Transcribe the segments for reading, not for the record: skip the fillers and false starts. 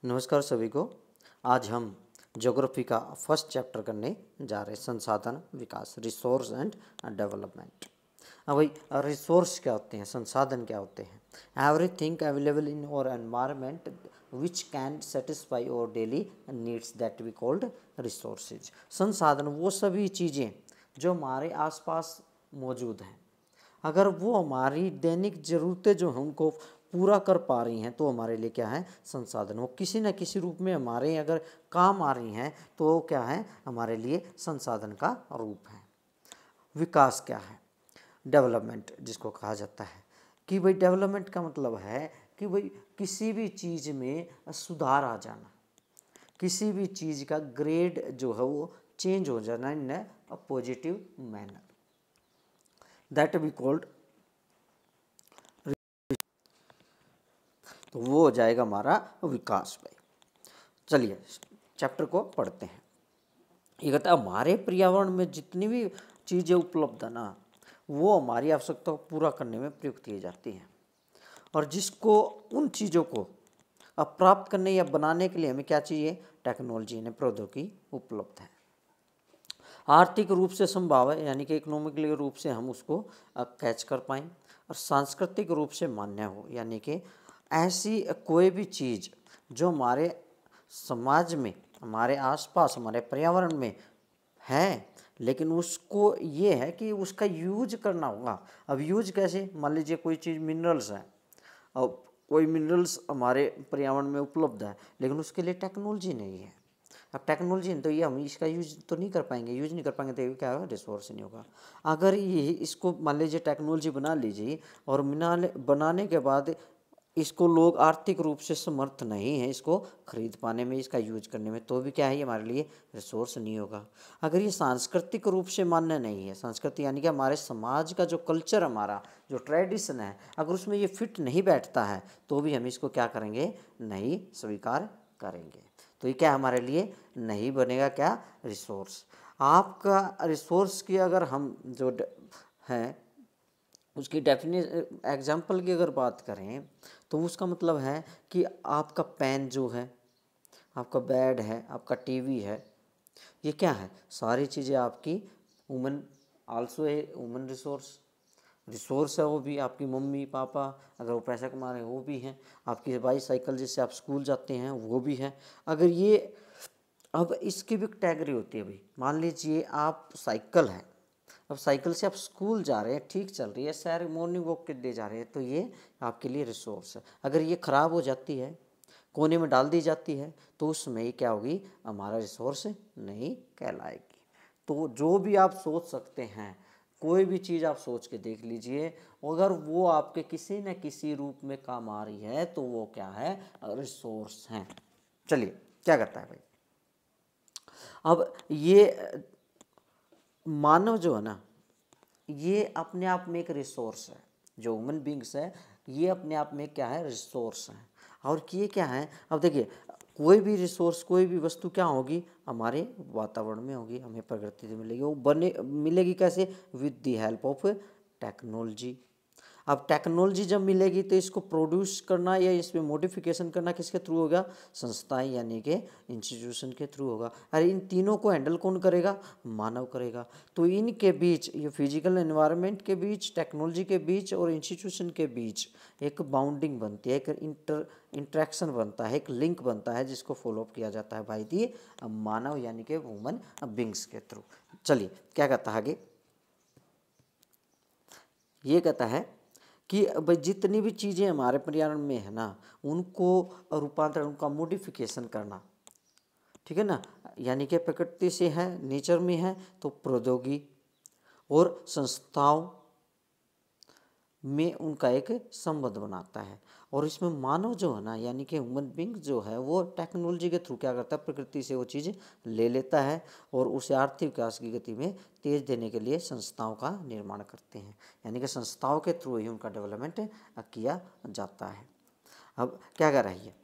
नमस्कार सभी को। आज हम ज्योग्राफी का फर्स्ट चैप्टर करने जा रहे हैं, संसाधन विकास, रिसोर्स एंड डेवलपमेंट। अब भाई रिसोर्स क्या होते हैं, संसाधन क्या होते हैं? Everything available in our environment which can satisfy our daily needs that we called resources. संसाधन वो सभी चीज़ें जो हमारे आसपास मौजूद हैं, अगर वो हमारी दैनिक ज़रूरतें जो हैं उनको पूरा कर पा रही हैं तो हमारे लिए क्या है, संसाधन। वो किसी न किसी रूप में हमारे अगर काम आ रही हैं तो क्या है, हमारे लिए संसाधन का रूप है। विकास क्या है? डेवलपमेंट जिसको कहा जाता है कि भाई डेवलपमेंट का मतलब है कि भाई किसी भी चीज़ में सुधार आ जाना, किसी भी चीज़ का ग्रेड जो है वो चेंज हो जाना in a positive manner, that we called. तो वो हो जाएगा हमारा विकास भाई। चलिए चैप्टर को पढ़ते हैं। ये कहता है हमारे पर्यावरण में जितनी भी चीज़ें उपलब्ध है ना, वो हमारी आवश्यकता को पूरा करने में प्रयुक्त की जाती हैं, और जिसको उन चीज़ों को अब प्राप्त करने या बनाने के लिए हमें क्या चाहिए, टेक्नोलॉजी यानी प्रौद्योगिकी उपलब्ध है। आर्थिक रूप से संभव है, यानी कि इकोनॉमिकली रूप से हम उसको कैच कर पाएँ, और सांस्कृतिक रूप से मान्य हो, यानी कि ऐसी कोई भी चीज़ जो हमारे समाज में, हमारे आसपास, हमारे पर्यावरण में है, लेकिन उसको ये है कि उसका यूज करना होगा। अब यूज कैसे? मान लीजिए कोई चीज़ मिनरल्स है, अब कोई मिनरल्स हमारे पर्यावरण में उपलब्ध है लेकिन उसके लिए टेक्नोलॉजी नहीं है। अब टेक्नोलॉजी नहीं तो ये हम इसका यूज तो नहीं कर पाएंगे, यूज नहीं कर पाएंगे तो ये क्या होगा, रिसोर्स नहीं होगा। अगर ये इसको मान लीजिए टेक्नोलॉजी बना लीजिए और बनाने के बाद इसको लोग आर्थिक रूप से समर्थ नहीं है इसको खरीद पाने में, इसका यूज करने में, तो भी क्या है, ये हमारे लिए रिसोर्स नहीं होगा। अगर ये सांस्कृतिक रूप से मान्य नहीं है, संस्कृति यानी कि हमारे समाज का जो कल्चर, हमारा जो ट्रेडिशन है, अगर उसमें ये फिट नहीं बैठता है तो भी हम इसको क्या करेंगे, नहीं स्वीकार करेंगे। तो ये क्या हमारे लिए नहीं बनेगा, क्या, रिसोर्स। आपका रिसोर्स की अगर हम जो है उसकी डेफिनेशन एग्जाम्पल की अगर बात करें तो उसका मतलब है कि आपका पेन जो है, आपका बेड है, आपका टीवी है, ये क्या है, सारी चीज़ें आपकी वुमन आल्सो है, वुमन रिसोर्स है। वो भी आपकी मम्मी पापा अगर वो पैसा कमा रहे हैं वो भी हैं, आपकी बाईसाइकिल जिससे आप स्कूल जाते हैं वो भी है। अगर ये, अब इसकी भी कैटेगरी होती है भाई। मान लीजिए आप साइकिल है, अब साइकिल से आप स्कूल जा रहे हैं, ठीक चल रही है, सैर मॉर्निंग वॉक के लिए जा रहे हैं, तो ये आपके लिए रिसोर्स है। अगर ये ख़राब हो जाती है, कोने में डाल दी जाती है, तो उसमें ये क्या होगी, हमारा रिसोर्स नहीं कहलाएगी। तो जो भी आप सोच सकते हैं, कोई भी चीज़ आप सोच के देख लीजिए, अगर वो आपके किसी न किसी रूप में काम आ रही है तो वो क्या है, रिसोर्स हैं। चलिए क्या करता है भाई, अब ये मानव जो है ना, ये अपने आप में एक रिसोर्स है। जो ह्यूमन बींग्स है ये अपने आप में क्या है, रिसोर्स है। और ये क्या है, अब देखिए कोई भी रिसोर्स, कोई भी वस्तु क्या होगी, हमारे वातावरण में होगी, हमें प्रकृति से मिलेगी। वो मिलेगी कैसे, with the help of technology. अब टेक्नोलॉजी जब मिलेगी तो इसको प्रोड्यूस करना या इसमें मॉडिफिकेशन करना किसके थ्रू होगा, संस्थाएं यानी कि इंस्टीट्यूशन के थ्रू होगा। अरे इन तीनों को हैंडल कौन करेगा, मानव करेगा। तो इनके बीच, ये फिजिकल एनवायरनमेंट के बीच, टेक्नोलॉजी के बीच और इंस्टीट्यूशन के बीच एक बाउंडिंग बनती है, एक इंटरेक्शन बनता है, एक लिंक बनता है, जिसको फॉलोअप किया जाता है बाय दी मानव यानी कि ह्यूमन बींग्स के थ्रू। चलिए क्या कहता है आगे, ये कहता है कि भाई जितनी भी चीज़ें हमारे पर्यावरण में है ना, उनको रूपांतरण, उनका मॉडिफिकेशन करना, ठीक है ना, यानी कि प्रकृति से है, नेचर में है, तो प्रौद्योगिकी और संस्थाओं में उनका एक संबंध बनाता है। और इसमें मानव जो है ना, यानी कि ह्यूमन बींग जो है, वो टेक्नोलॉजी के थ्रू क्या करता है, प्रकृति से वो चीज़ ले लेता है और उसे आर्थिक विकास की गति में तेज देने के लिए संस्थाओं का निर्माण करते हैं। यानी कि संस्थाओं के थ्रू ही उनका डेवलपमेंट किया जाता है। अब क्या कर रही है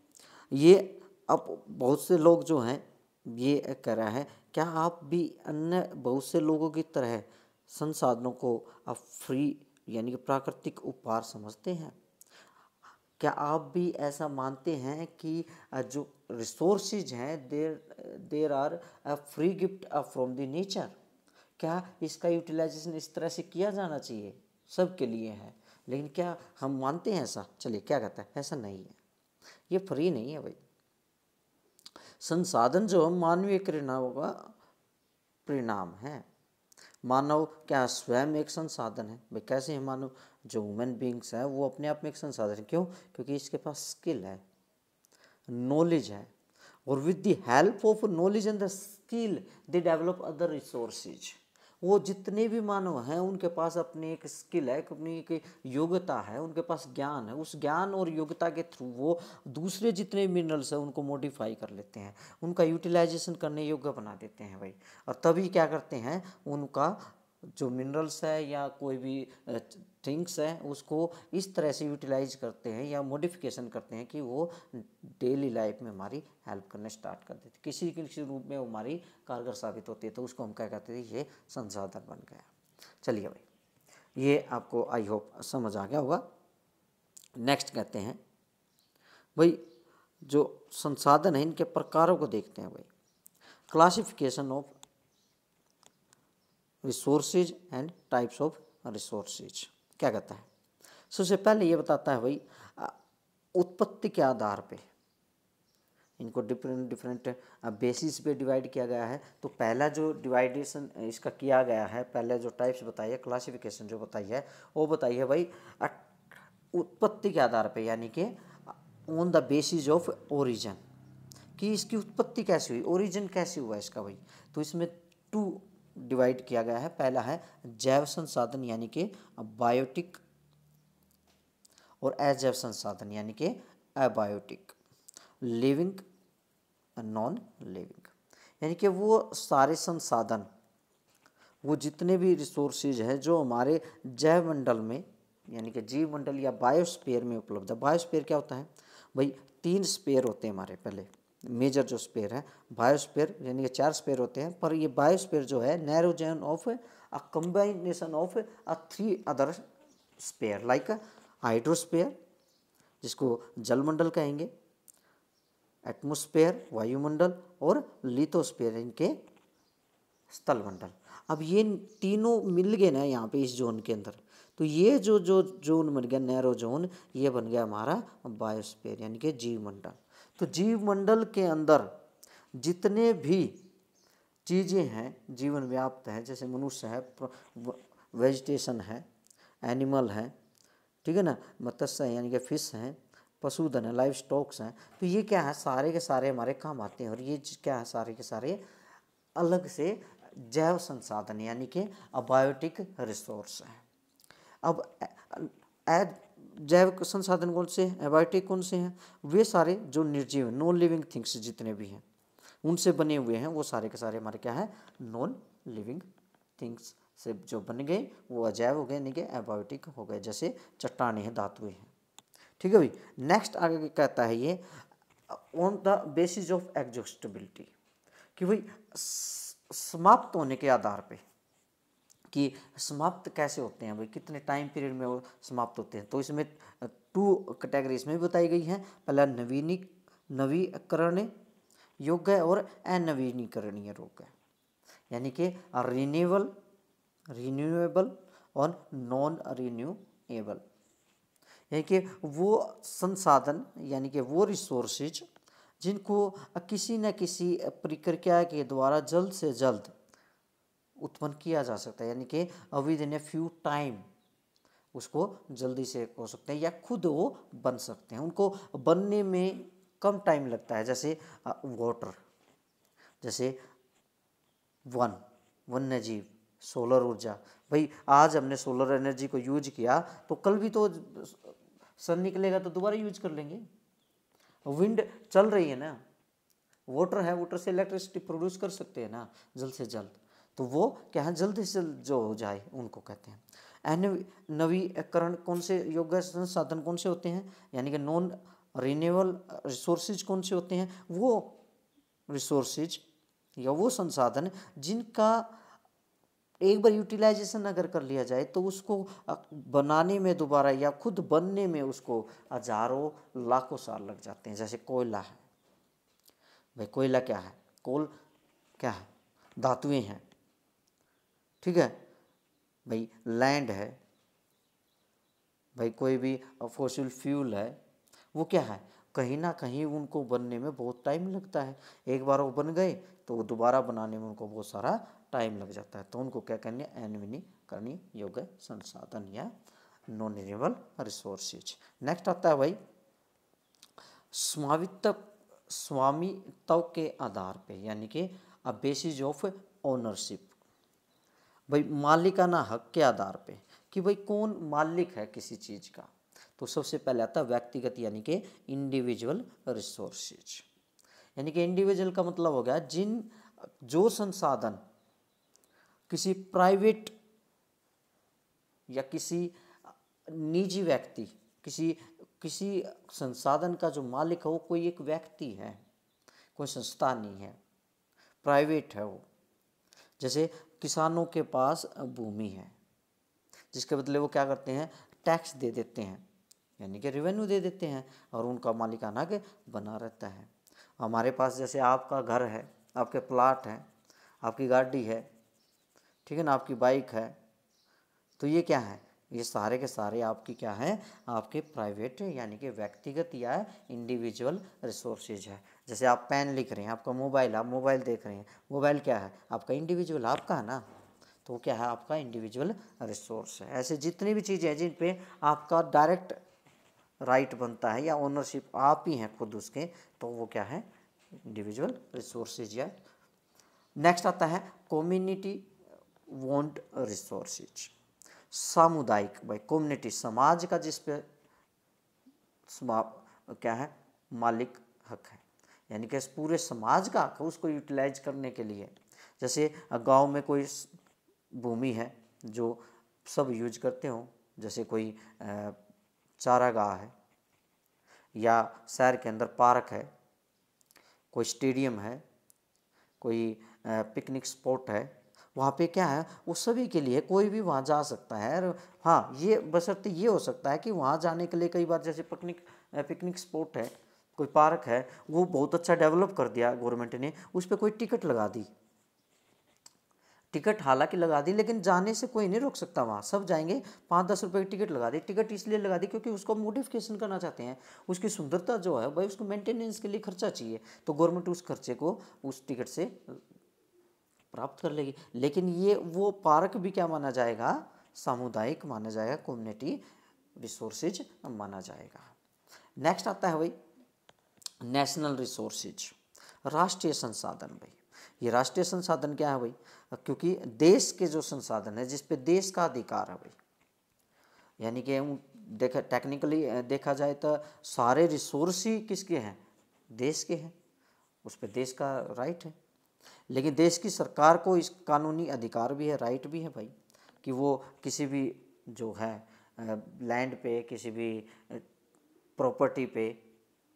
ये, अब बहुत से लोग जो हैं ये कह रहा है, क्या आप भी अन्य बहुत से लोगों की तरह संसाधनों को अब फ्री यानी कि प्राकृतिक उपहार समझते हैं? क्या आप भी ऐसा मानते हैं कि जो रिसोर्सेज हैं there are a free gift from the nature? क्या इसका यूटिलाइजेशन इस तरह से किया जाना चाहिए, सबके लिए है, लेकिन क्या हम मानते हैं ऐसा? चलिए क्या कहता है, ऐसा नहीं है, ये फ्री नहीं है भाई। संसाधन जो मानवीय क्रियाओं का परिणाम है। मानव क्या स्वयं एक संसाधन है? भाई कैसे है? मानव जो ह्यूमन बींग्स है वो अपने आप में एक संसाधन है। क्यों? क्योंकि इसके पास स्किल है, नॉलेज है, और with the help of knowledge and the skill they develop other resources. वो जितने भी मानव हैं उनके पास अपनी एक स्किल है, अपनी एक योग्यता है, उनके पास ज्ञान है। उस ज्ञान और योग्यता के थ्रू वो दूसरे जितने मिनरल्स हैं उनको मॉडिफाई कर लेते हैं, उनका यूटिलाइजेशन करने योग्य बना देते हैं भाई। और तभी क्या करते हैं, उनका जो मिनरल्स है या कोई भी थिंग्स है उसको इस तरह से यूटिलाइज करते हैं या मॉडिफिकेशन करते हैं कि वो डेली लाइफ में हमारी हेल्प करने स्टार्ट कर देते, किसी किसी रूप में वो हमारी कारगर साबित होती है। तो उसको हम क्या कहते थे, ये संसाधन बन गया। चलिए भाई, ये आपको आई होप समझ आ गया होगा। नेक्स्ट कहते हैं भाई, जो संसाधन है इनके प्रकारों को देखते हैं भाई। Classification of resources and types of resources क्या कहता है? सबसे पहले ये बताता है भाई, उत्पत्ति के आधार पे इनको डिफरेंट बेसिस पे डिवाइड किया गया है। तो पहला जो डिवाइडेशन इसका किया गया है, पहले जो टाइप्स बताई है, क्लासिफिकेशन जो बताई है, वो बताई है भाई उत्पत्ति के आधार पे, यानी कि on the basis of origin, कि इसकी उत्पत्ति कैसे हुई, ओरिजिन कैसे हुआ इसका भाई। तो इसमें 2 डिवाइड किया गया है। पहला है जैव संसाधन यानी कि बायोटिक, और अजैव संसाधन यानी कि अबायोटिक, लिविंग नॉन लिविंग। यानी कि वो सारे संसाधन, वो जितने भी रिसोर्सेज है जो हमारे जैव मंडल में यानी कि जीव मंडल या बायोस्फीयर में उपलब्ध है। बायोस्फीयर क्या होता है भाई? 3 स्फीयर होते हैं हमारे, पहले मेजर जो स्फीयर है बायोस्फीयर, यानी कि 4 स्फीयर होते हैं। पर ये बायोस्फीयर जो है narrow zone of a कंबाइनेशन of 3 other sphere, like hydrosphere जिसको जलमंडल कहेंगे, एटमोस्फेयर वायुमंडल, और लिथोस्फीयर इनके स्थलमंडल। अब ये तीनों मिल गए ना यहाँ पे इस जोन के अंदर, तो ये जो जो जोन बन गया नैरो जोन, ये बन गया हमारा बायोस्फीयर यानी कि जीव मंडल। तो जीव मंडल के अंदर जितने भी चीज़ें हैं जीवन व्याप्त है, जैसे मनुष्य है, वेजिटेशन है, एनिमल है, ठीक है ना, मत्स्य है यानी कि फिश हैं, पशुधन है, लाइव स्टॉक्स हैं। तो ये क्या है, सारे के सारे हमारे काम आते हैं। और ये क्या है, सारे के सारे अलग से जैव संसाधन यानी कि अबायोटिक रिसोर्स है। अब जैव संसाधन कौन से हैं, एबायोटिक कौन से हैं? वे सारे जो निर्जीव नॉन लिविंग थिंग्स जितने भी हैं उनसे बने हुए हैं, वो सारे के सारे हमारे क्या है, नॉन लिविंग थिंग्स से जो बन गए वो अजैव हो गए यानी कि एबायोटिक हो गए, जैसे चट्टानें हैं, धातुएं हैं। ठीक है भाई। नेक्स्ट आगे कहता है ये on the basis of exhaustibility, कि भाई समाप्त होने के आधार पे, कि समाप्त कैसे होते हैं भाई, कितने टाइम पीरियड में वो समाप्त होते हैं। तो इसमें 2 कैटेगरी इसमें भी बताई गई हैं। पहला नवीकरण योग्य है और अनवीनीकरणीय रोग है, यानी कि रिन्यूएबल और नॉन रिन्यूएबल, यानी कि वो संसाधन यानी कि वो रिसोर्सेज जिनको किसी न किसी प्रक्रिया के द्वारा जल्द से जल्द उत्पन्न किया जा सकता है, यानी कि with in a few time उसको जल्दी से हो सकते हैं या खुद वो बन सकते हैं, उनको बनने में कम टाइम लगता है। जैसे वाटर, जैसे वन्य जीव, सोलर ऊर्जा। भाई आज हमने सोलर एनर्जी को यूज किया तो कल भी तो सन निकलेगा तो दोबारा यूज कर लेंगे। विंड चल रही है ना, वाटर है, वाटर से इलेक्ट्रिसिटी प्रोड्यूस कर सकते हैं ना जल्द से जल्द। तो वो क्या है, जल्द से जल्द जो हो जाए उनको कहते हैं। नवीकरण कौन से योग्य संसाधन कौन से होते हैं, यानी कि नॉन रिन्यूएबल रिसोर्सेज कौन से होते हैं? वो रिसोर्सेज या वो संसाधन जिनका एक बार यूटिलाइजेशन अगर कर लिया जाए तो उसको बनाने में दोबारा या खुद बनने में उसको हजारों लाखों साल लग जाते हैं। जैसे कोयला है भाई, कोयला क्या है, कोल क्या है, धातुएं हैं, ठीक है भाई। लैंड है भाई, कोई भी फॉसिल फ्यूल है, वो क्या है, कहीं ना कहीं उनको बनने में बहुत टाइम लगता है। एक बार वो बन गए तो वो दोबारा बनाने में उनको बहुत सारा टाइम लग जाता है। तो उनको क्या करनी है, नवीनीकरणीय योग्य संसाधन या नॉन रिन्यूएबल रिसोर्सेज। नेक्स्ट आता है भाई स्वामित्व के आधार पे, यानी कि अ बेसिस ऑफ ओनरशिप। भाई मालिकाना हक के आधार पे कि भाई कौन मालिक है किसी चीज का। तो सबसे पहले आता है व्यक्तिगत यानी कि इंडिविजुअल रिसोर्सेज। यानी कि इंडिविजुअल का मतलब हो गया जो संसाधन किसी प्राइवेट या किसी निजी व्यक्ति, किसी संसाधन का जो मालिक है वो कोई एक व्यक्ति है, कोई संस्था नहीं है, प्राइवेट है वो। जैसे किसानों के पास भूमि है, जिसके बदले वो क्या करते हैं, टैक्स दे देते हैं, यानी कि रेवेन्यू दे देते हैं, और उनका मालिकाना के बना रहता है। हमारे पास जैसे आपका घर है, आपके प्लाट हैं, आपकी गाड़ी है, ठीक है ना, आपकी बाइक है, तो ये क्या है, ये सारे के सारे आपकी क्या है, आपके प्राइवेट यानी कि व्यक्तिगत या इंडिविजुअल रिसोर्सेज है। जैसे आप पेन लिख रहे हैं, आपका मोबाइल, आप मोबाइल देख रहे हैं, मोबाइल क्या है, आपका इंडिविजुअल, आपका है ना, तो क्या है, आपका इंडिविजुअल रिसोर्स है। ऐसे जितनी भी चीज़ें हैं जिन पे आपका डायरेक्ट राइट बनता है या ओनरशिप आप ही हैं खुद उसके, तो वो क्या है, इंडिविजुअल रिसोर्सेज या। नेक्स्ट आता है कम्युनिटी वॉन्ट रिसोर्सेज। सामुदायिक भाई, कम्युनिटी समाज का जिस पे क्या है, मालिक हक है, यानी कि पूरे समाज का हक है उसको यूटिलाइज करने के लिए। जैसे गांव में कोई भूमि है जो सब यूज करते हो, जैसे कोई चारागाह है, या शहर के अंदर पार्क है, कोई स्टेडियम है, कोई पिकनिक स्पॉट है, वहाँ पे क्या है, वो सभी के लिए, कोई भी वहाँ जा सकता है। और हाँ, ये बशर्ते ये हो सकता है कि वहाँ जाने के लिए कई बार जैसे पिकनिक स्पॉट है, कोई पार्क है, वो बहुत अच्छा डेवलप कर दिया गवर्नमेंट ने, उस पर कोई टिकट लगा दी, टिकट हालांकि लगा दी, लेकिन जाने से कोई नहीं रोक सकता, वहाँ सब जाएंगे। 5-10 रुपये की टिकट लगा दी, टिकट इसलिए लगा दी क्योंकि उसको मॉडिफिकेशन करना चाहते हैं, उसकी सुंदरता जो है भाई, उसको मेंटेनेंस के लिए खर्चा चाहिए, तो गवर्नमेंट उस खर्चे को उस टिकट से प्राप्त कर लेगी। लेकिन ये वो पार्क भी क्या माना जाएगा, सामुदायिक माना जाएगा, कम्युनिटी रिसोर्सेज माना जाएगा। नेक्स्ट आता है भाई नेशनल रिसोर्सेज, राष्ट्रीय संसाधन। भाई ये राष्ट्रीय संसाधन क्या है भाई, क्योंकि देश के जो संसाधन है जिस पे देश का अधिकार है भाई, यानी कि देखा टेक्निकली देखा जाए तो सारे रिसोर्स ही किसके हैं, देश के हैं, उस पर देश का राइट है। लेकिन देश की सरकार को इस कानूनी अधिकार भी है, राइट भी है भाई, कि वो किसी भी जो है लैंड पे, किसी भी प्रॉपर्टी पे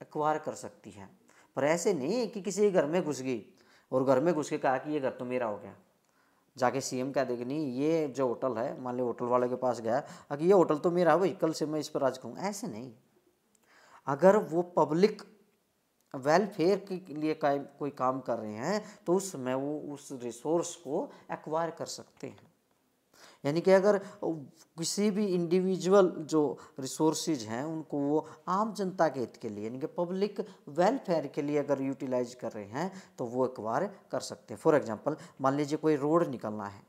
एक्वायर कर सकती है। पर ऐसे नहीं है कि किसी के घर में घुस गई और घर में घुस के कहा कि ये घर तो मेरा हो गया, जाके सीएम कह देगा नहीं ये जो होटल है, मान लो होटल वाले के पास गया कि ये होटल तो मेरा है भाई, कल से मैं इस पर राज करूँ, ऐसे नहीं। अगर वो पब्लिक वेलफेयर के लिए कोई काम कर रहे हैं तो उसमें वो उस रिसोर्स को एक्वायर कर सकते हैं। यानी कि अगर किसी भी इंडिविजुअल जो रिसोर्सेज हैं उनको वो आम जनता के हित के लिए, यानी कि पब्लिक वेलफेयर के लिए अगर यूटिलाइज कर रहे हैं तो वो एक्वायर कर सकते हैं। फॉर एग्जांपल मान लीजिए कोई रोड निकलना है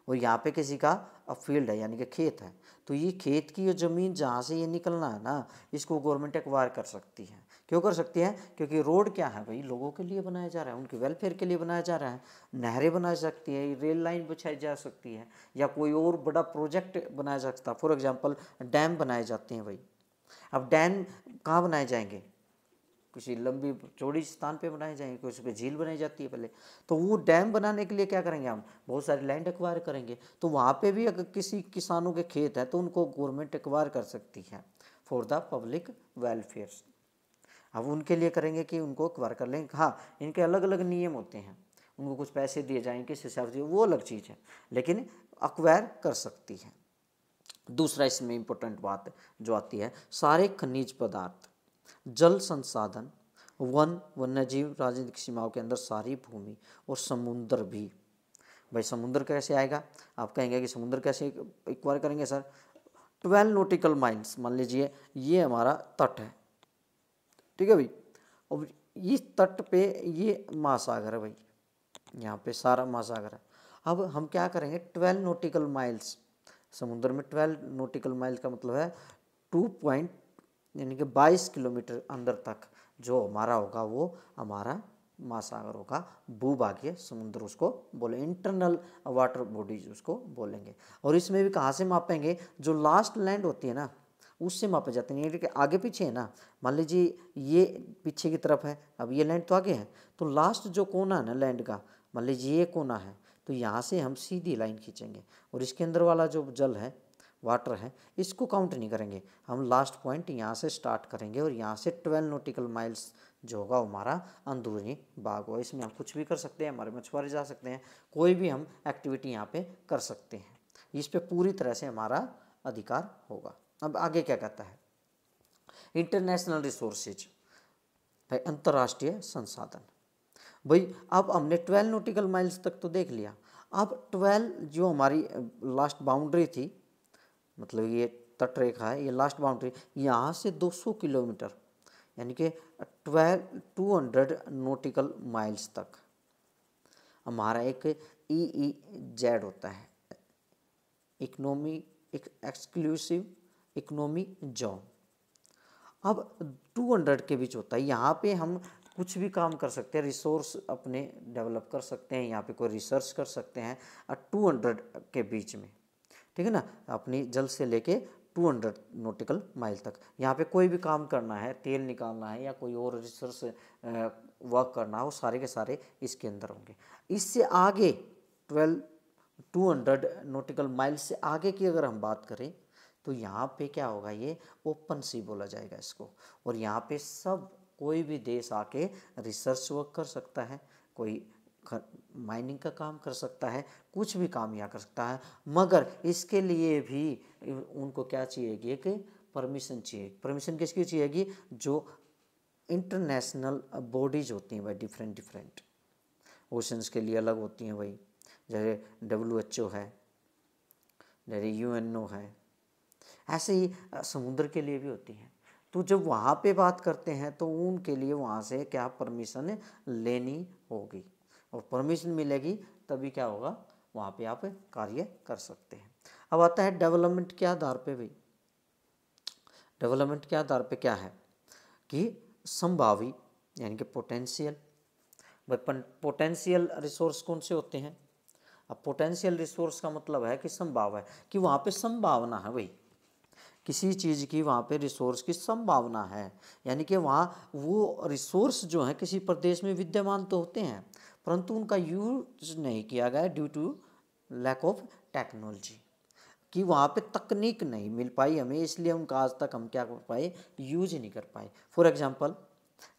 और यहाँ पे किसी का फील्ड है, यानी कि खेत है, तो ये खेत की ये ज़मीन जहाँ से ये निकलना है ना, इसको गवर्नमेंट एक्वायर कर सकती है। क्यों कर सकती है, क्योंकि रोड क्या है भाई, लोगों के लिए बनाया जा रहा है, उनके वेलफेयर के लिए बनाया जा रहा है। नहरें बनाई सकती है, रेल लाइन बिछाई जा सकती है, या कोई और बड़ा प्रोजेक्ट बनाया जा सकता है। फॉर एग्जाम्पल डैम बनाए जाते हैं भाई। अब डैम कहाँ बनाए जाएंगे, किसी लंबी चौड़ी स्थान पे बनाए जाएंगे, कुछ पे झील बनाई जाती है पहले, तो वो डैम बनाने के लिए क्या करेंगे, हम बहुत सारी लैंड एक्वायर करेंगे। तो वहाँ पे भी अगर किसी किसानों के खेत है तो उनको गवर्नमेंट एक्वायर कर सकती है फॉर द पब्लिक वेलफेयर। अब उनके लिए करेंगे कि उनको एक्वायर कर लेंगे। हाँ, इनके अलग अलग नियम होते हैं, उनको कुछ पैसे दिए जाएंगे, किस हिसाब से, वो अलग चीज़ है, लेकिन अक्वायर कर सकती है। दूसरा इसमें इम्पोर्टेंट बात जो आती है, सारे खनिज पदार्थ, जल संसाधन, वन, वन्यजीव, राजनीतिक सीमाओं के अंदर सारी भूमि और समुद्र भी। भाई समुद्र कैसे आएगा, आप कहेंगे कि समुद्र कैसे एक्वायर करेंगे सर। 12 नॉटिकल माइल्स, मान लीजिए ये हमारा तट है, ठीक है भाई, और इस तट पे ये महासागर है भाई, यहाँ पे सारा महासागर है। अब हम क्या करेंगे, 12 नॉटिकल माइल्स, समुद्र में 12 नॉटिकल माइल का मतलब है 2 पॉइंट यानी कि 22 किलोमीटर अंदर तक जो हमारा होगा वो हमारा महासागर होगा, भूभागीय समुद्र उसको बोले, इंटरनल वाटर बॉडीज उसको बोलेंगे। और इसमें भी कहाँ से मापेंगे, जो लास्ट लैंड होती है ना उससे मापे जाते हैं, कि आगे पीछे है ना, मान लीजिए ये पीछे की तरफ है, अब ये लैंड तो आगे है, तो लास्ट जो कोना है ना लैंड का, मान लीजिए ये कोना है, तो यहाँ से हम सीधी लाइन खींचेंगे और इसके अंदर वाला जो जल है, वाटर है, इसको काउंट नहीं करेंगे, हम लास्ट पॉइंट यहाँ से स्टार्ट करेंगे और यहाँ से 12 नॉटिकल माइल्स जो होगा हमारा अंदरूनी भाग होगा। इसमें हम कुछ भी कर सकते हैं, हमारे मछुआरे जा सकते हैं, कोई भी हम एक्टिविटी यहाँ पे कर सकते हैं, इस पे पूरी तरह से हमारा अधिकार होगा। अब आगे क्या कहता है, इंटरनेशनल रिसोर्सेज, भाई अंतर्राष्ट्रीय संसाधन। भाई अब हमने 12 नॉटिकल माइल्स तक तो देख लिया, अब 12 जो हमारी लास्ट बाउंड्री थी, मतलब ये तट रेखा है, ये लास्ट बाउंड्री, यहाँ से 200 किलोमीटर यानी कि 200 नॉटिकल माइल्स तक हमारा एक EEZ होता है, इकोनॉमी एक्सक्लूसिव इकोनॉमी जोन। अब 200 के बीच होता है, यहाँ पे हम कुछ भी काम कर सकते हैं, रिसोर्स अपने डेवलप कर सकते हैं, यहाँ पे कोई रिसर्च कर सकते हैं 200 के बीच में, ठीक है ना, अपनी जल से लेके 200 नॉटिकल माइल तक, यहाँ पे कोई भी काम करना है, तेल निकालना है या कोई और रिसर्च वर्क करना है, वो सारे के सारे इसके अंदर होंगे। इससे आगे 200 नॉटिकल माइल से आगे की अगर हम बात करें तो यहाँ पे क्या होगा, ये ओपन सी बोला जाएगा इसको, और यहाँ पे सब कोई भी देश आके रिसर्च वर्क कर सकता है, कोई माइनिंग का काम कर सकता है, कुछ भी काम यहाँ कर सकता है, मगर इसके लिए भी उनको क्या चाहिएगी, कि परमिशन चाहिए। परमिशन किसकी चाहिएगी, जो इंटरनेशनल बॉडीज होती हैं भाई, डिफरेंट ओशंस के लिए अलग होती हैं भाई, जैसे WHO है, जैसे UNO है, ऐसे ही समुद्र के लिए भी होती हैं। तो जब वहाँ पे बात करते हैं तो उनके लिए वहाँ से क्या परमिशन लेनी होगी, और परमिशन मिलेगी तभी क्या होगा, वहाँ पे आप कार्य कर सकते हैं। अब आता है डेवलपमेंट के आधार पे भाई, डेवलपमेंट के आधार पे क्या है कि संभावी यानी कि पोटेंशियल। भाई पोटेंशियल रिसोर्स कौन से होते हैं, अब पोटेंशियल रिसोर्स का मतलब है कि संभाव है, कि वहाँ पे संभावना है भाई, किसी चीज़ की वहाँ पे रिसोर्स की संभावना है, यानी कि वहाँ वो रिसोर्स जो है किसी प्रदेश में विद्यमान तो होते हैं, परंतु उनका यूज नहीं किया गया due to lack of technology, कि वहाँ पे तकनीक नहीं मिल पाई हमें, इसलिए उनका आज तक हम क्या कर पाए, यूज नहीं कर पाए। फॉर एग्जांपल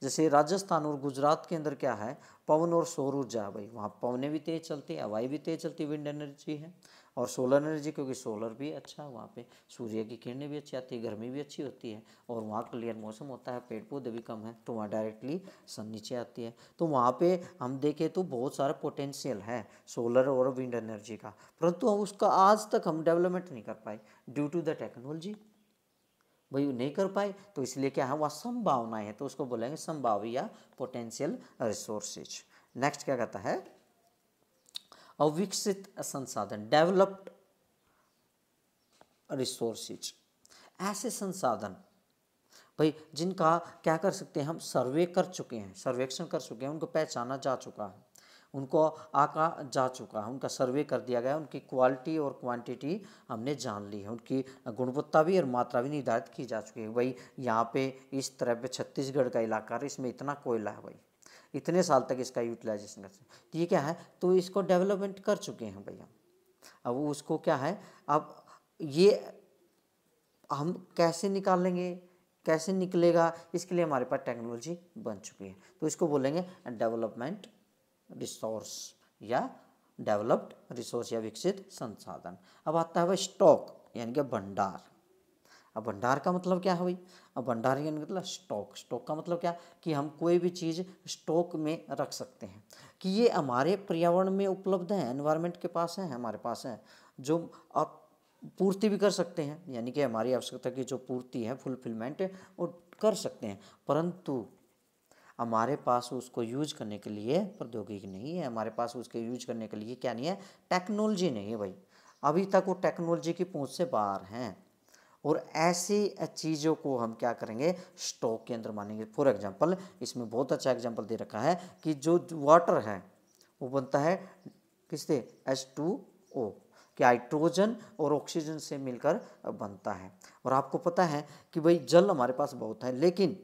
जैसे राजस्थान और गुजरात के अंदर क्या है, पवन और सौर ऊर्जा, भाई वहाँ पवनें भी तेज चलती है, हवाई भी तेज चलती है, विंड एनर्जी है, और सोलर एनर्जी, क्योंकि सोलर भी अच्छा है वहाँ पे, सूर्य की किरणें भी अच्छी आती है, गर्मी भी अच्छी होती है, और वहाँ क्लियर मौसम होता है, पेड़ पौधे भी कम है, तो वहाँ डायरेक्टली सन नीचे आती है, तो वहाँ पे हम देखें तो बहुत सारा पोटेंशियल है सोलर और विंड एनर्जी का, परंतु हम उसका आज तक हम डेवलपमेंट नहीं कर पाए ड्यू टू द टेक्नोलॉजी, भाई नहीं कर पाए, तो इसलिए क्या है, वह संभावनाएं है, तो उसको बोलेंगे संभावी या पोटेंशियल रिसोर्सेज। नेक्स्ट क्या कहता है, अविकसित संसाधन, डेवलप्ड रिसोर्सेज, ऐसे संसाधन भाई जिनका क्या कर सकते हैं, हम सर्वे कर चुके हैं, सर्वेक्षण कर चुके हैं, उनको पहचाना जा चुका है, उनको आका जा चुका है, उनका सर्वे कर दिया गया, उनकी क्वालिटी और क्वांटिटी हमने जान ली है, उनकी गुणवत्ता भी और मात्रा भी निर्धारित की जा चुकी है। भाई यहाँ पे इस तरह पे छत्तीसगढ़ का इलाका है, इसमें इतना कोयला है भाई, इतने साल तक इसका यूटिलाइजेशन कर सकते, तो ये क्या है, तो इसको डेवलपमेंट कर चुके हैं भैया। अब उसको क्या है, अब ये हम कैसे निकालेंगे, कैसे निकलेगा, इसके लिए हमारे पास टेक्नोलॉजी बन चुकी है, तो इसको बोलेंगे डेवलपमेंट रिसोर्स या डेवलप्ड रिसोर्स या विकसित संसाधन। अब आता है भाई स्टॉक यानी कि भंडार। अब भंडार का मतलब क्या है भाई? अब भंडार यानी मतलब स्टॉक। स्टॉक का मतलब क्या कि हम कोई भी चीज़ स्टॉक में रख सकते हैं, कि ये हमारे पर्यावरण में उपलब्ध है, एनवायरनमेंट के पास है, हमारे पास है, जो आप पूर्ति भी कर सकते हैं, यानी कि हमारी आवश्यकता की जो पूर्ति है, फुलफिलमेंट वो कर सकते हैं, परंतु हमारे पास उसको यूज करने के लिए प्रौद्योगिकी नहीं है, हमारे पास उसके यूज करने के लिए क्या नहीं है, टेक्नोलॉजी नहीं है भाई। अभी तक वो टेक्नोलॉजी की पहुंच से बाहर हैं, और ऐसी चीज़ों को हम क्या करेंगे, स्टॉक के अंदर मानेंगे। फॉर एग्जांपल इसमें बहुत अच्छा एग्जांपल दे रखा है कि जो वाटर है वो बनता है किससे, H2O, कि हाइड्रोजन और ऑक्सीजन से मिलकर बनता है। और आपको पता है कि भाई जल हमारे पास बहुत है, लेकिन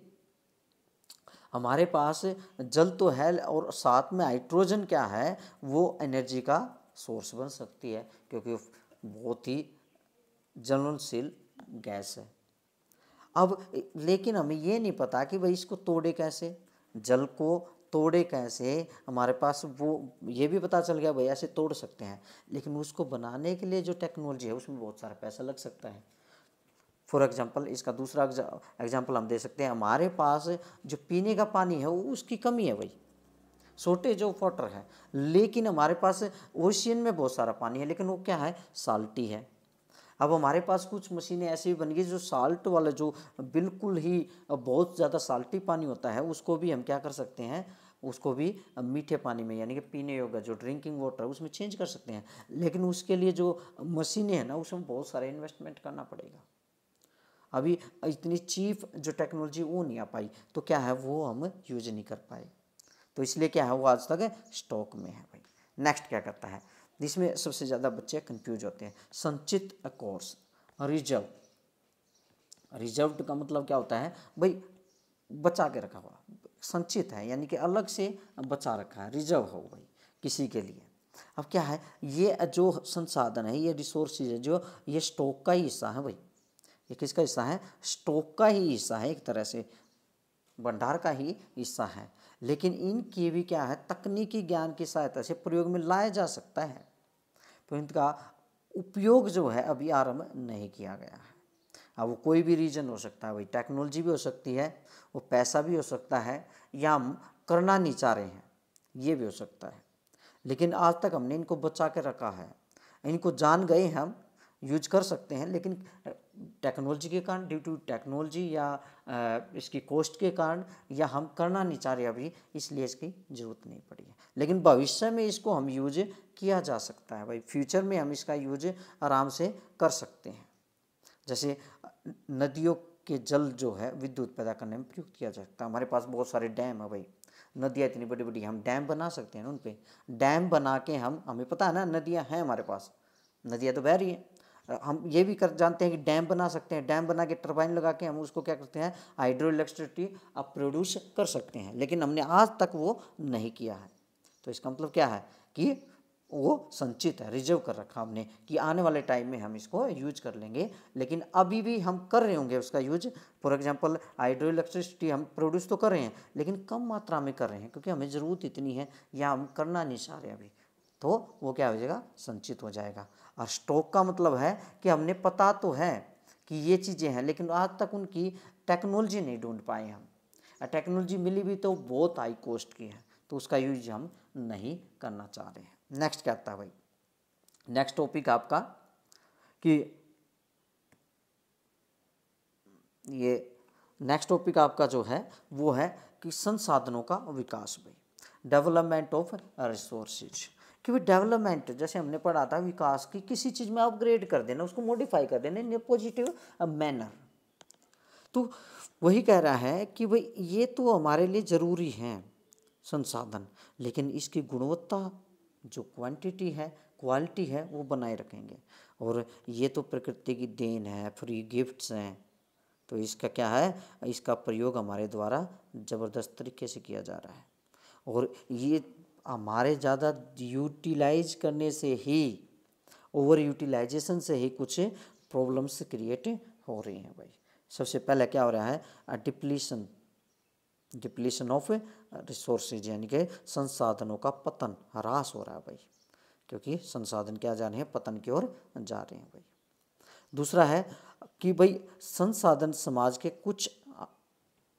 हमारे पास जल तो है और साथ में हाइड्रोजन क्या है, वो एनर्जी का सोर्स बन सकती है, क्योंकि बहुत ही ज्वलनशील गैस है। अब लेकिन हमें ये नहीं पता कि भाई इसको तोड़े कैसे, जल को तोड़े कैसे। हमारे पास वो ये भी पता चल गया भाई ऐसे तोड़ सकते हैं, लेकिन उसको बनाने के लिए जो टेक्नोलॉजी है उसमें बहुत सारा पैसा लग सकता है। फॉर एग्जांपल इसका दूसरा एग्जांपल हम दे सकते हैं, हमारे पास जो पीने का पानी है वो उसकी कमी है भाई, शॉर्टेज ऑफ वाटर है, लेकिन हमारे पास ओशियन में बहुत सारा पानी है, लेकिन वो क्या है, साल्टी है। अब हमारे पास कुछ मशीनें ऐसी भी बन गई जो साल्ट वाला, जो बिल्कुल ही बहुत ज़्यादा साल्टी पानी होता है, उसको भी हम क्या कर सकते हैं, उसको भी मीठे पानी में यानी कि पीने योग्य जो ड्रिंकिंग वाटर है उसमें चेंज कर सकते हैं। लेकिन उसके लिए जो मशीनें हैं ना, उसमें बहुत सारे इन्वेस्टमेंट करना पड़ेगा। अभी इतनी चीप जो टेक्नोलॉजी वो नहीं आ पाई, तो क्या है वो हम यूज नहीं कर पाए, तो इसलिए क्या है वो आज तक स्टॉक में है भाई। नेक्स्ट क्या करता है, जिसमें सबसे ज़्यादा बच्चे कंफ्यूज होते हैं, संचित कोर्स, रिजर्व। रिजर्व्ड का मतलब क्या होता है भाई, बचा के रखा हुआ, संचित है यानी कि अलग से बचा रखा है, रिजर्व हो भाई किसी के लिए। अब क्या है, ये जो संसाधन है, ये रिसोर्सेज है, जो ये स्टॉक का ही हिस्सा है भाई। ये किसका हिस्सा है, स्टॉक का ही हिस्सा है, एक तरह से भंडार का ही हिस्सा है। लेकिन इनकी भी क्या है, तकनीकी ज्ञान की सहायता से प्रयोग में लाया जा सकता है, तो इनका उपयोग जो है अभी आरंभ नहीं किया गया है। अब वो कोई भी रीजन हो सकता है भाई, टेक्नोलॉजी भी हो सकती है, वो पैसा भी हो सकता है, या हम करना नहीं चाह रहे हैं ये भी हो सकता है। लेकिन आज तक हमने इनको बचा के रखा है, इनको जान गए हम यूज कर सकते हैं, लेकिन टेक्नोलॉजी के कारण, ड्यू टू टेक्नोलॉजी या इसकी कॉस्ट के कारण, या हम करना नहीं चाह रहे अभी, इसलिए इसकी ज़रूरत नहीं पड़ी है। लेकिन भविष्य में इसको हम यूज किया जा सकता है भाई, फ्यूचर में हम इसका यूज आराम से कर सकते हैं। जैसे नदियों के जल जो है विद्युत पैदा करने में प्रयुक्त किया जा सकता है। हमारे पास बहुत सारे डैम है भाई, नदियाँ इतनी बड़ी बड़ी, हम डैम बना सकते हैं ना उन पर। डैम बना के हमें पता है ना, नदियाँ हैं हमारे पास, नदियाँ तो बह रही हैं, हम ये भी कर जानते हैं कि डैम बना सकते हैं, डैम बना के टरबाइन लगा के हम उसको क्या करते हैं, हाइड्रो इलेक्ट्रिसिटी आप प्रोड्यूस कर सकते हैं, लेकिन हमने आज तक वो नहीं किया है। तो इसका मतलब क्या है कि वो संचित है, रिजर्व कर रखा हमने, कि आने वाले टाइम में हम इसको यूज कर लेंगे। लेकिन अभी भी हम कर रहे होंगे उसका use. For example hydro electricity हम प्रोड्यूस तो कर रहे हैं, लेकिन कम मात्रा में कर रहे हैं, क्योंकि हमें ज़रूरत इतनी है, या हम करना नहीं चाह रहे अभी, तो वो क्या हो जाएगा, संचित हो जाएगा। और स्टॉक का मतलब है कि हमने पता तो है कि ये चीज़ें हैं, लेकिन आज तक उनकी टेक्नोलॉजी नहीं ढूंढ पाए हम, टेक्नोलॉजी मिली भी तो बहुत हाई कॉस्ट की है, तो उसका यूज हम नहीं करना चाह रहे हैं। नेक्स्ट क्या आता है भाई, नेक्स्ट टॉपिक आपका कि ये नेक्स्ट टॉपिक आपका जो है वो है कि संसाधनों का विकास भाई, डेवलपमेंट ऑफ रिसोर्सेज। कि डेवलपमेंट जैसे हमने पढ़ा था, विकास की किसी चीज़ में अपग्रेड कर देना, उसको मॉडिफाई कर देना इन पॉजिटिव मैनर। तो वही कह रहा है कि भाई ये तो हमारे लिए ज़रूरी हैं संसाधन, लेकिन इसकी गुणवत्ता जो क्वांटिटी है, क्वालिटी है, वो बनाए रखेंगे। और ये तो प्रकृति की देन है, फ्री गिफ्ट्स हैं, तो इसका क्या है, इसका प्रयोग हमारे द्वारा ज़बरदस्त तरीके से किया जा रहा है, और ये हमारे ज़्यादा यूटिलाइज करने से ही, ओवर यूटिलाइजेशन से ही कुछ प्रॉब्लम्स क्रिएट हो रही हैं भाई। सबसे पहले क्या हो रहा है, डिप्लीशन डिप्लीशन ऑफ रिसोर्सेज यानी कि संसाधनों का पतन, ह्रास हो रहा है भाई, क्योंकि संसाधन क्या जा रहे हैं, पतन की ओर जा रहे हैं भाई। दूसरा है कि भाई संसाधन समाज के कुछ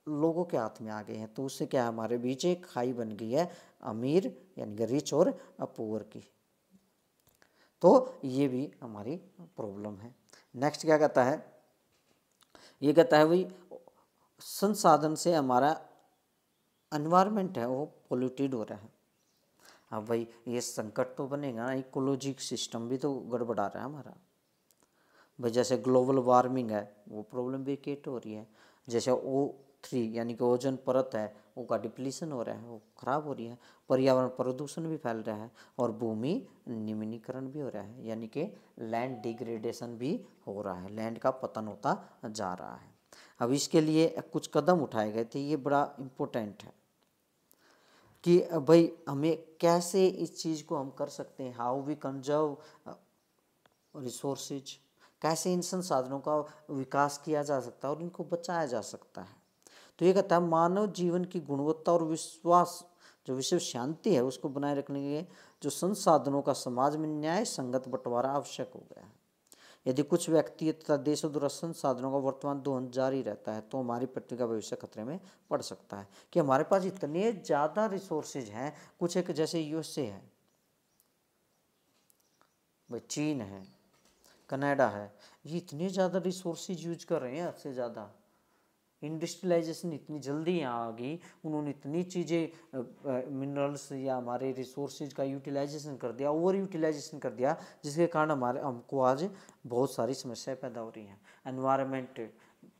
लोगों के हाथ में आ गए हैं, तो उससे क्या है, हमारे बीच एक खाई बन गई है अमीर यानी कि रिच और पुअर की, तो ये भी हमारी प्रॉब्लम है। नेक्स्ट क्या कहता है, ये कहता है भाई संसाधन से हमारा एनवायरनमेंट है वो पोल्यूटेड हो रहा है। अब भाई ये संकट तो बनेगा ना, इकोलॉजिक सिस्टम भी तो गड़बड़ा रहा है हमारा भाई। जैसे ग्लोबल वार्मिंग है वो प्रॉब्लम भी क्रिएट हो रही है, जैसे O3 यानी कि ओजोन परत है वो का डिप्लीशन हो रहा है, वो खराब हो रही है, पर्यावरण प्रदूषण भी फैल रहा है और भूमि निम्नीकरण भी हो रहा है, यानी कि लैंड डिग्रेडेशन भी हो रहा है, लैंड का पतन होता जा रहा है। अब इसके लिए कुछ कदम उठाए गए थे, ये बड़ा इम्पोर्टेंट है कि भाई हमें कैसे इस चीज़ को हम कर सकते हैं, हाउ वी कंजर्व रिसोर्सेज, कैसे इन संसाधनों का विकास किया जा सकता है और इनको बचाया जा सकता है। तो ये कहता है मानव जीवन की गुणवत्ता और विश्वास जो विश्व शांति है उसको बनाए रखने के लिए जो संसाधनों का समाज में न्याय संगत बंटवारा आवश्यक हो गया है। यदि कुछ व्यक्ति तथा देशों द्वारा संसाधनों का वर्तमान दोहन जारी रहता है तो हमारी पृथ्वी का भविष्य खतरे में पड़ सकता है, कि हमारे पास इतने ज़्यादा रिसोर्सेज हैं, कुछ एक जैसे यूएसए है भाई, चीन है, कनाडा है, ये इतने ज़्यादा रिसोर्सेज यूज कर रहे हैं, हद से ज़्यादा इंडस्ट्रियलाइजेशन इतनी जल्दी यहाँ आ गई, उन्होंने इतनी चीज़ें मिनरल्स या हमारे रिसोर्सेज का यूटिलाइजेशन कर दिया, ओवर यूटिलाइजेशन कर दिया, जिसके कारण हमको आज बहुत सारी समस्याएं पैदा हो रही हैं। एनवायरनमेंट,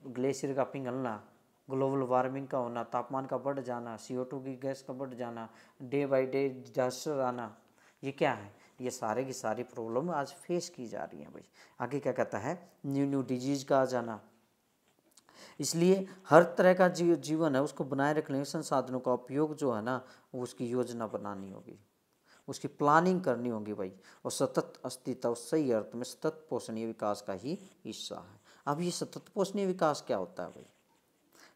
ग्लेशियर का पिघलना, ग्लोबल वार्मिंग का होना, तापमान का बढ़ जाना, CO2 की गैस का बढ़ जाना, डे बाई डे डिजास्टर आना, ये क्या है, ये सारे की सारी प्रॉब्लम आज फेस की जा रही हैं भाई। आगे क्या कहता है, न्यू न्यू डिजीज का आ जाना, इसलिए हर तरह का जीवन है उसको बनाए रखने के संसाधनों का उपयोग जो है ना, वो उसकी योजना बनानी होगी, उसकी प्लानिंग करनी होगी भाई, और सतत अस्तित्व सही अर्थ में सतत पोषणीय विकास का ही हिस्सा है। अब ये सतत पोषणीय विकास क्या होता है भाई,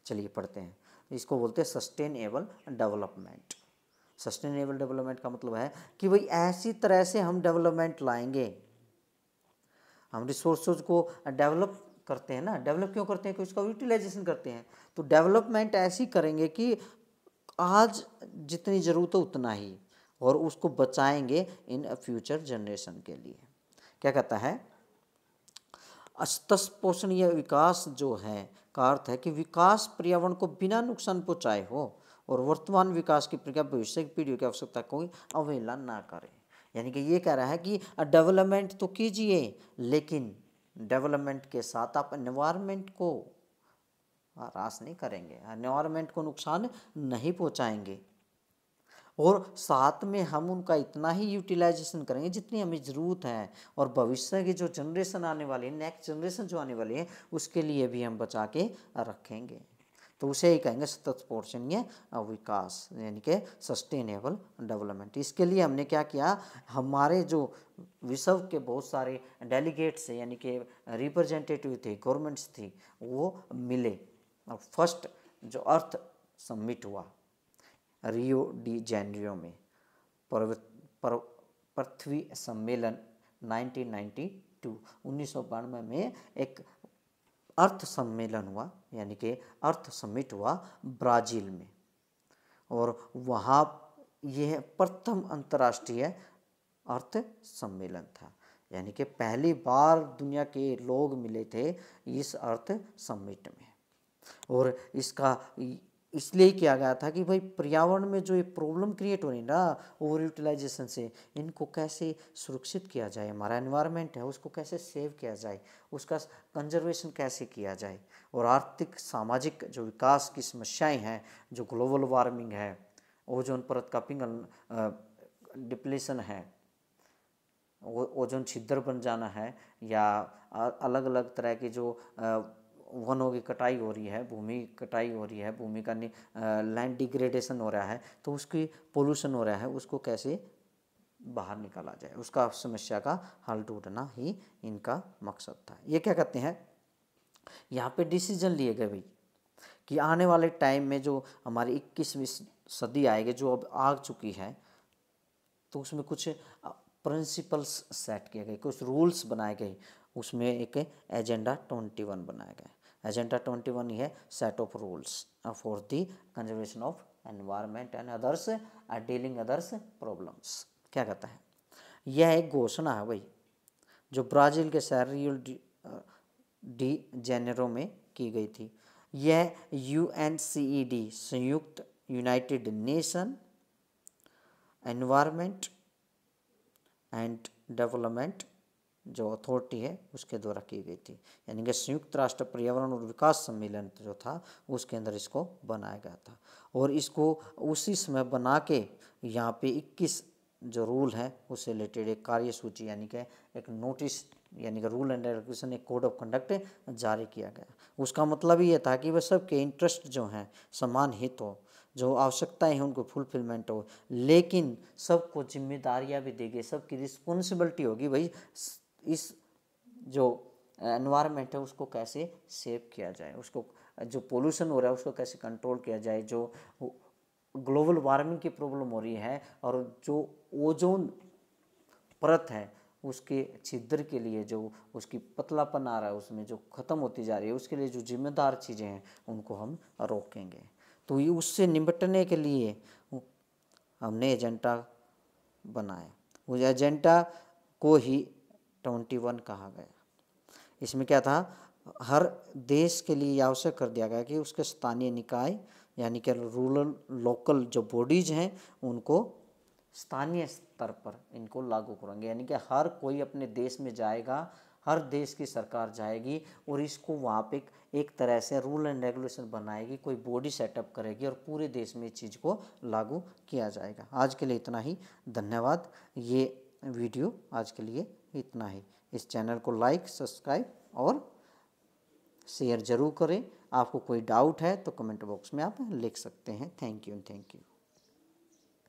चलिए पढ़ते हैं। इसको बोलते हैं सस्टेनेबल डेवलपमेंट। सस्टेनेबल डेवलपमेंट का मतलब है कि भाई ऐसी तरह से हम डेवलपमेंट लाएंगे, हम रिसोर्सेज को डेवलप करते हैं ना, डेवलप क्यों करते हैं कि उसका यूटिलाइजेशन करते हैं, तो डेवलपमेंट ऐसी करेंगे कि आज जितनी ज़रूरत है उतना ही, और उसको बचाएंगे इन फ्यूचर जनरेशन के लिए। क्या कहता है, असतत पोषणीय विकास जो है का अर्थ है कि विकास पर्यावरण को बिना नुकसान पहुँचाए हो और वर्तमान विकास की प्रक्रिया भविष्य की पीढ़ियों की आवश्यकता कोई अवहेलना ना करे। यानी कि ये कह रहा है कि डेवलपमेंट तो कीजिए, लेकिन डेवलपमेंट के साथ आप एनवायरनमेंट को ह्रास नहीं करेंगे, एनवायरनमेंट को नुकसान नहीं पहुंचाएंगे, और साथ में हम उनका इतना ही यूटिलाइजेशन करेंगे जितनी हमें ज़रूरत है, और भविष्य की जो जनरेशन आने वाली है, नेक्स्ट जनरेशन जो आने वाली है, उसके लिए भी हम बचा के रखेंगे। तो उसे ही कहेंगे सतत पोषणीय विकास, यानी कि सस्टेनेबल डेवलपमेंट। इसके लिए हमने क्या किया, हमारे जो विश्व के बहुत सारे डेलीगेट्स यानी कि रिप्रेजेंटेटिव थे, गवर्नमेंट्स थी, वो मिले। फर्स्ट जो अर्थ समिट हुआ रियो डी जेनेरियो में, पृथ्वी सम्मेलन 1992 में एक अर्थ सम्मेलन हुआ, यानी कि अर्थ समिट हुआ ब्राज़ील में, और वहाँ यह प्रथम अंतर्राष्ट्रीय अर्थ सम्मेलन था, यानी कि पहली बार दुनिया के लोग मिले थे इस अर्थ समिट में। और इसका इसलिए किया गया था कि भाई पर्यावरण में जो ये प्रॉब्लम क्रिएट हो रही है ना ओवर यूटिलाइजेशन से, इनको कैसे सुरक्षित किया जाए, हमारा एनवायरनमेंट है उसको कैसे सेव किया जाए, उसका कंजर्वेशन कैसे किया जाए, और आर्थिक सामाजिक जो विकास की समस्याएं हैं, जो ग्लोबल वार्मिंग है, ओजोन परत का पिघल डिप्लीशन है, ओजोन छिद्र बन जाना है, या अलग अलग तरह की जो वनों की कटाई हो रही है, भूमि कटाई हो रही है, भूमि का लैंड डिग्रेडेशन हो रहा है, तो उसकी पोल्यूशन हो रहा है, उसको कैसे बाहर निकाला जाए, उसका समस्या का हल ढूंढना ही इनका मकसद था। ये क्या कहते हैं, यहाँ पे डिसीजन लिए गए भाई कि आने वाले टाइम में जो हमारी 21वीं सदी आएगी, जो अब आ चुकी है, तो उसमें कुछ प्रिंसिपल्स सेट किए गए, कुछ रूल्स बनाए गए। उसमें एक एजेंडा 21 बनाया गया। एजेंडा 21 ही है set of rules for the conservation of environment and others dealing others problems. क्या कहता है, यह एक घोषणा है भाई, जो ब्राज़ील के शहर रियो डी जेनेरो में की गई थी। यह UNCED, संयुक्त United nation environment and development जो अथॉरिटी है उसके द्वारा की गई थी। यानी कि संयुक्त राष्ट्र पर्यावरण और विकास सम्मेलन जो था उसके अंदर इसको बनाया गया था। और इसको उसी समय बना के यहाँ पे 21 जो रूल है उससे रिलेटेड एक कार्यसूची यानी कि एक नोटिस यानी कि रूल एंड रेगुलेशन, एक कोड ऑफ कंडक्ट जारी किया गया। उसका मतलब ये था कि वह सबके इंटरेस्ट जो हैं समान हित हो, जो आवश्यकताएं हैं उनको फुलफिलमेंट हो, लेकिन सबको जिम्मेदारियां भी देंगे, सबकी रिस्पॉन्सिबिलिटी होगी भाई इस जो एनवायरनमेंट है उसको कैसे सेव किया जाए, उसको जो पोल्यूशन हो रहा है उसको कैसे कंट्रोल किया जाए, जो ग्लोबल वार्मिंग की प्रॉब्लम हो रही है और जो ओजोन परत है उसके छिद्र के लिए जो उसकी पतलापन आ रहा है, उसमें जो ख़त्म होती जा रही है, उसके लिए जो जिम्मेदार चीज़ें हैं उनको हम रोकेंगे। तो ये उससे निपटने के लिए हमने एजेंडा बनाया। उस एजेंडा को ही 21 कहा गया। इसमें क्या था, हर देश के लिए आवश्यक कर दिया गया कि उसके स्थानीय निकाय यानी कि रूरल लोकल जो बॉडीज हैं उनको स्थानीय स्तर पर इनको लागू करेंगे। यानी कि हर कोई अपने देश में जाएगा, हर देश की सरकार जाएगी और इसको वहाँ पे एक तरह से रूल एंड रेगुलेशन बनाएगी, कोई बॉडी सेटअप करेगी और पूरे देश में इस चीज़ को लागू किया जाएगा। आज के लिए इतना ही, धन्यवाद। ये वीडियो आज के लिए इतना ही। इस चैनल को लाइक, सब्सक्राइब और शेयर ज़रूर करें। आपको कोई डाउट है तो कमेंट बॉक्स में आप लिख सकते हैं। Thank you.